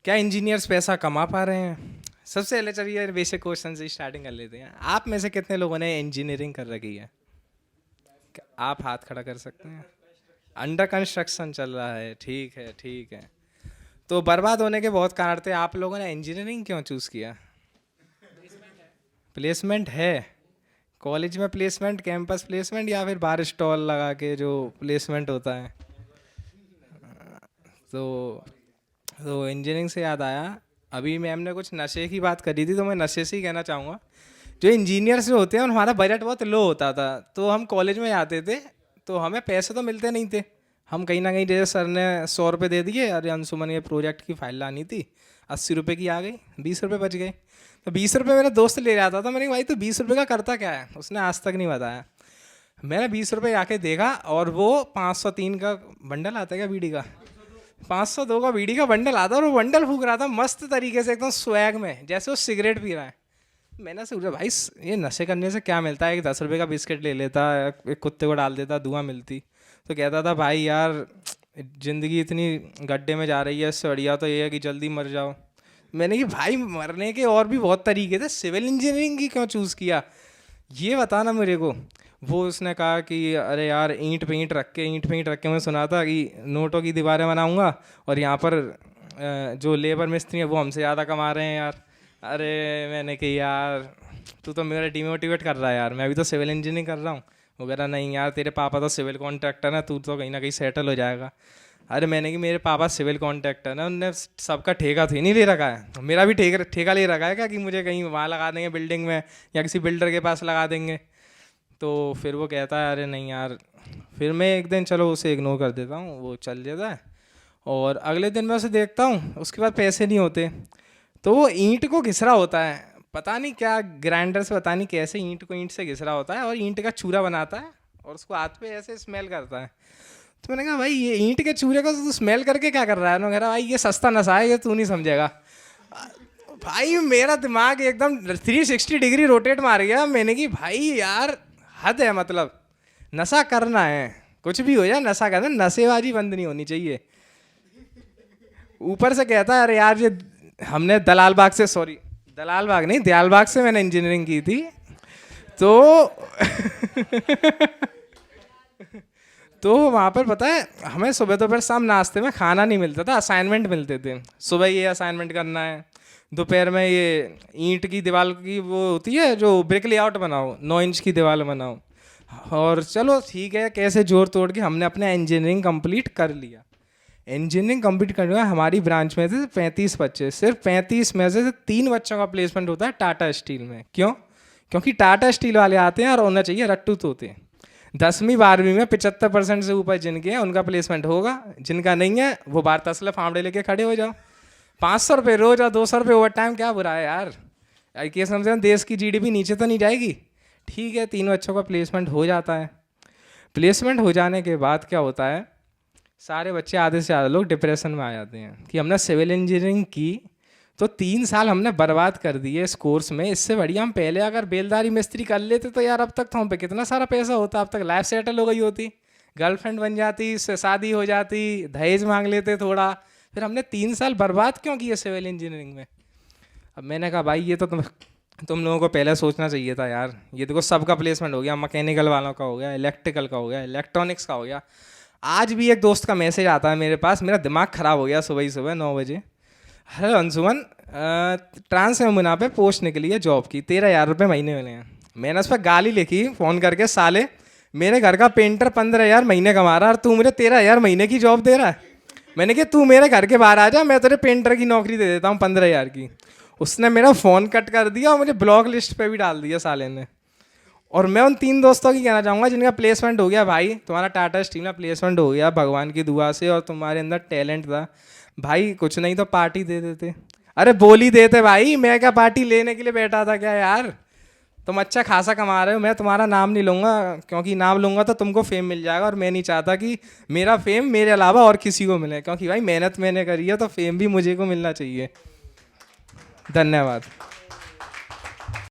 क्या इंजीनियर्स पैसा कमा पा रहे हैं? सबसे पहले चलिए बेसिक क्वेश्चन से स्टार्टिंग कर लेते हैं। आप में से कितने लोगों ने इंजीनियरिंग कर रखी है? आप हाथ खड़ा कर सकते हैं। अंडर कंस्ट्रक्शन चल रहा है, ठीक है ठीक है। तो बर्बाद होने के बहुत कारण थे, आप लोगों ने इंजीनियरिंग क्यों चूज़ किया? प्लेसमेंट है? कॉलेज में प्लेसमेंट, कैंपस प्लेसमेंट, या फिर बाहर स्टॉल लगा के जो प्लेसमेंट होता है? तो इंजीनियरिंग से याद आया, अभी मैम ने कुछ नशे की बात करी थी, तो मैं नशे से ही कहना चाहूँगा। जो इंजीनियर्स जो होते हैं हमारा बजट बहुत लो होता था, तो हम कॉलेज में आते थे तो हमें पैसे तो मिलते नहीं थे। हम कहीं ना कहीं, जैसे सर ने 100 रुपये दे दिए, अरे अंशुमन ये प्रोजेक्ट की फाइल लानी थी, 80 रुपये की आ गई, 20 रुपये बच गए। तो 20 रुपये मेरा दोस्त ले जाता था, मैंने कहा भाई तो 20 रुपये का करता क्या है, उसने आज तक नहीं बताया। मैंने 20 रुपये आके देखा और वो 503 का बंडल आता है क्या बीड़ी का, 502 का बीड़ी का बंडल आता है, और वो बंडल फूक रहा था मस्त तरीके से एकदम स्वैग में, जैसे वो सिगरेट पी रहा है। मैंने सोचा भाई ये नशे करने से क्या मिलता है, एक 10 रुपये का बिस्किट ले लेता, एक कुत्ते को डाल देता, धुआं मिलती। तो कहता था भाई यार ज़िंदगी इतनी गड्ढे में जा रही है, इससे बढ़िया तो ये है कि जल्दी मर जाओ। मैंने कि भाई मरने के और भी बहुत तरीके थे, सिविल इंजीनियरिंग की क्यों चूज़ किया, ये बताना मेरे को। वो उसने कहा कि अरे यार ईंट पे ईंट रख के मैं सुना था कि नोटों की दीवारें बनाऊंगा, और यहाँ पर जो लेबर मिस्त्री है वो हमसे ज़्यादा कमा रहे हैं यार। अरे मैंने कि यार तू तो मेरा डिमोटिवेट कर रहा है यार, मैं अभी तो सिविल इंजीनियरिंग कर रहा हूँ। वो कह रहा नहीं यार तेरे पापा तो सिविल कॉन्ट्रैक्टर है, तू तो कहीं ना कहीं सेटल हो जाएगा। अरे मैंने कि मेरे पापा सिविल कॉन्ट्रैक्टर है, उनने सबका ठेका तो ही नहीं ले रखा है, मेरा भी ठेका ले रखा है क्या, कि मुझे कहीं वहाँ लगा देंगे बिल्डिंग में, या किसी बिल्डर के पास लगा देंगे। तो फिर वो कहता है अरे नहीं यार, फिर मैं एक दिन चलो उसे इग्नोर कर देता हूँ, वो चल जाता है। और अगले दिन मैं उसे देखता हूँ, उसके बाद पैसे नहीं होते, तो वो ईंट को घिस रहा होता है, पता नहीं क्या ग्राइंडर से, पता नहीं कैसे ईंट को ईंट से घिस रहा होता है, और ईंट का चूरा बनाता है, और उसको हाथ पे ऐसे स्मेल करता है। तो मैंने कहा भाई ये ईंट के चूरे को तू स्मेल करके क्या कर रहा है? उन्होंने कहा भाई ये सस्ता नशा है, ये तू नहीं समझेगा। भाई मेरा दिमाग एकदम 360 डिग्री रोटेट मार गया। मैंने कि भाई यार हद है, मतलब नशा करना है, कुछ भी हो जाए नशा करना, नशेबाजी बंद नहीं होनी चाहिए। ऊपर से कहता है अरे यार ये हमने दलाल बाग से, सॉरी दलाल बाग नहीं, दयाल बाग से मैंने इंजीनियरिंग की थी। तो तो वहाँ पर पता है हमें सुबह दोपहर शाम नाश्ते में खाना नहीं मिलता था, असाइनमेंट मिलते थे। सुबह ये असाइनमेंट करना है, दोपहर में ये ईंट की दीवार की वो होती है जो ब्रिक लेआउट बनाओ, 9 इंच की दीवार बनाओ। और चलो ठीक है, कैसे जोर तोड़ के हमने अपने इंजीनियरिंग कंप्लीट कर लिया। इंजीनियरिंग कंप्लीट करने में हमारी ब्रांच में थे 35 बच्चे, सिर्फ 35 में से 3 बच्चों का प्लेसमेंट होता है टाटा स्टील में। क्यों? क्योंकि टाटा स्टील वाले आते हैं और होना चाहिए रट्टू तोते। 10वीं 12वीं में 75% से ऊपर जिनके हैं उनका प्लेसमेंट होगा, जिनका नहीं है वो बाहर तसला फावड़े लेके खड़े हो जाओ। 500 रुपये रोज और 200 रुपये ओवर टाइम, क्या बुरा है यार? आई समझे देश की जीडीपी नीचे तो नहीं जाएगी। ठीक है, 3 बच्चों का प्लेसमेंट हो जाता है। प्लेसमेंट हो जाने के बाद क्या होता है, सारे बच्चे आधे से ज़्यादा लोग डिप्रेशन में आ जाते हैं कि हमने सिविल इंजीनियरिंग की तो 3 साल हमने बर्बाद कर दिए इस कोर्स में, इससे बढ़िया हम पहले अगर बेलदारी मिस्त्री कर लेते तो यार अब तक तो हम पे कितना सारा पैसा होता, अब तक लाइफ सेटल हो गई होती, गर्लफ्रेंड बन जाती, शादी हो जाती, दहेज मांग लेते थोड़ा। फिर हमने 3 साल बर्बाद क्यों किए सिविल इंजीनियरिंग में? अब मैंने कहा भाई ये तो तुम लोगों को पहले सोचना चाहिए था यार। ये देखो सबका प्लेसमेंट हो गया, मैकेनिकल वालों का हो गया, इलेक्ट्रिकल का हो गया, इलेक्ट्रॉनिक्स का हो गया। आज भी एक दोस्त का मैसेज आता है मेरे पास, मेरा दिमाग ख़राब हो गया सुबह ही सुबह 9 बजे। हेलो अंशुमन, ट्रांस एमुना पे पोस्ट निकली है जॉब की, 13,000 रुपये महीने मिले हैं। मैंने उस पर गाली लिखी फ़ोन करके, साले मेरे घर का पेंटर 15,000 महीने कमा रहा है और तू मुझे 13,000 महीने की जॉब दे रहा है। मैंने कहा तू मेरे घर के बाहर आ जा, मैं तेरे पेंटर की नौकरी दे देता हूँ 15,000 की। उसने मेरा फ़ोन कट कर दिया और मुझे ब्लॉक लिस्ट पे भी डाल दिया साले ने। और मैं उन 3 दोस्तों की कहना चाहूँगा जिनका प्लेसमेंट हो गया, भाई तुम्हारा टाटा स्टील में प्लेसमेंट हो गया भगवान की दुआ से, और तुम्हारे अंदर टैलेंट था, भाई कुछ नहीं तो पार्टी दे देते। अरे बोली देते भाई, मैं क्या पार्टी लेने के लिए बैठा था क्या यार? तुम अच्छा खासा कमा रहे हो, मैं तुम्हारा नाम नहीं लूँगा, क्योंकि नाम लूँगा तो तुमको फेम मिल जाएगा, और मैं नहीं चाहता कि मेरा फेम मेरे अलावा और किसी को मिले, क्योंकि भाई मेहनत मैंने करी है तो फेम भी मुझे को मिलना चाहिए। धन्यवाद।